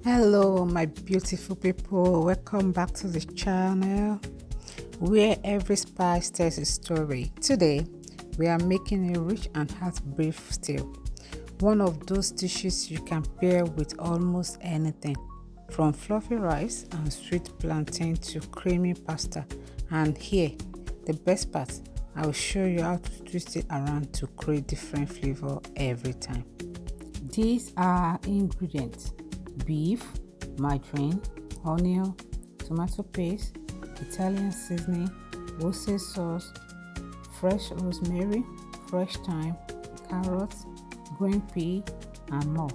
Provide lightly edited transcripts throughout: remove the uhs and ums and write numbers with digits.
Hello my beautiful people, welcome back to the channel where every spice tells a story. Today we are making a rich and hearty beef stew, one of those dishes you can pair with almost anything, from fluffy rice and sweet plantain to creamy pasta. And here, the best part, I will show you how to twist it around to create different flavor every time. These are ingredients: beef, margarine, onion, tomato paste, Italian seasoning, Worcestershire sauce, fresh rosemary, fresh thyme, carrots, green pea, and more.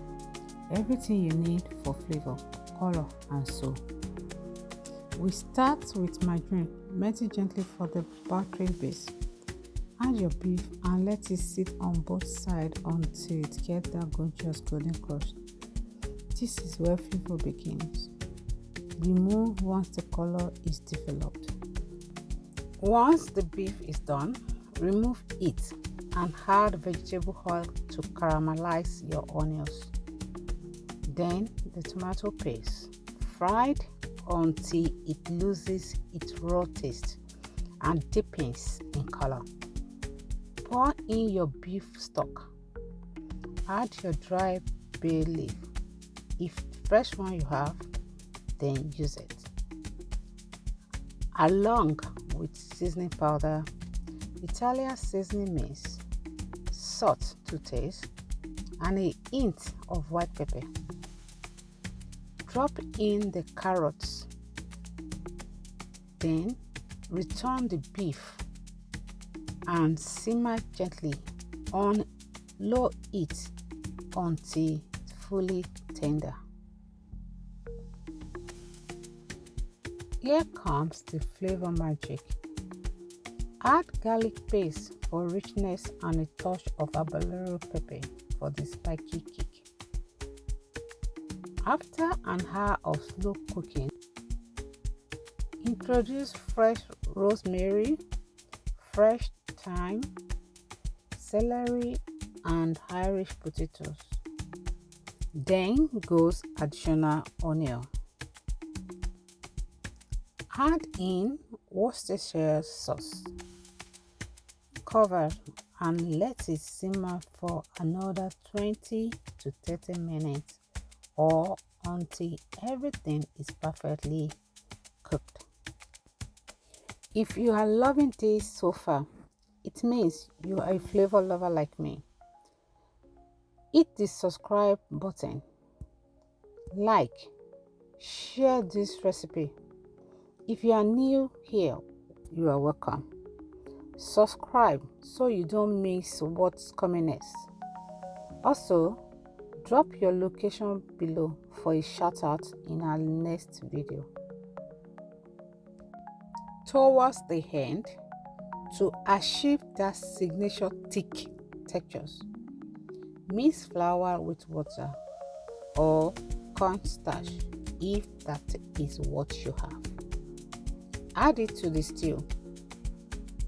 Everything you need for flavor, color, and soul. We start with margarine. Melt it gently for the buttery base. Add your beef and let it sit on both sides until it gets that gorgeous golden crust. This is where flavor begins. Remove once the color is developed. Once the beef is done, remove it and add vegetable oil to caramelize your onions. Then the tomato paste, fried until it loses its raw taste and deepens in color. Pour in your beef stock. Add your dry bay leaf. If fresh one you have, then use it. Along with seasoning powder, Italian seasoning mix, salt to taste, and a hint of white pepper. Drop in the carrots. Then return the beef and simmer gently on low heat until it's fully tender. Here comes the flavor magic. Add garlic paste for richness and a touch of habanero pepper for the spiky kick. After an hour of slow cooking, introduce fresh rosemary, fresh thyme, celery, and Irish potatoes. Then goes additional onion. Add in Worcestershire sauce. Cover and let it simmer for another 20 to 30 minutes or until everything is perfectly cooked. If you are loving this so far, it means you are a flavor lover like me. Hit the subscribe button, like, share this recipe. If you are new here, you are welcome. Subscribe so you don't miss what's coming next. Also, drop your location below for a shout out in our next video. Towards the end, to achieve that signature thick textures, mix flour with water or cornstarch if that is what you have. Add it to the stew.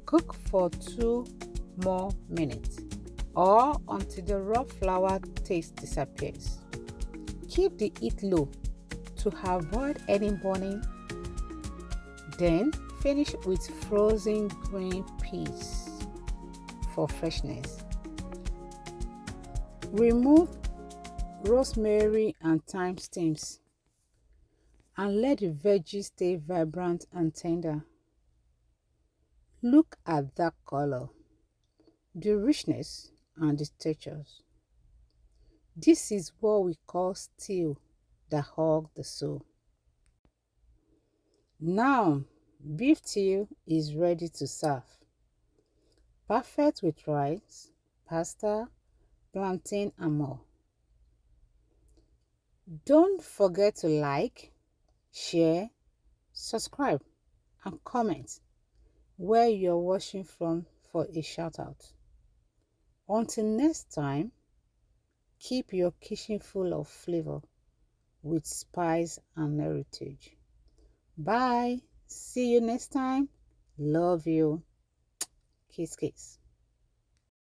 Cook for 2 more minutes or until the raw flour taste disappears. Keep the heat low to avoid any burning. Then finish with frozen green peas for freshness. Remove rosemary and thyme stems and let the veggies stay vibrant and tender. Look at that color, the richness and the textures. This is what we call stew that hug the soul. Now, beef stew is ready to serve. Perfect with rice, pasta, plantain, and more. Don't forget to like, share, subscribe, and comment where you're watching from for a shout out. Until next time, keep your kitchen full of flavor with spice and heritage. Bye. See you next time. Love you. Kiss, kiss.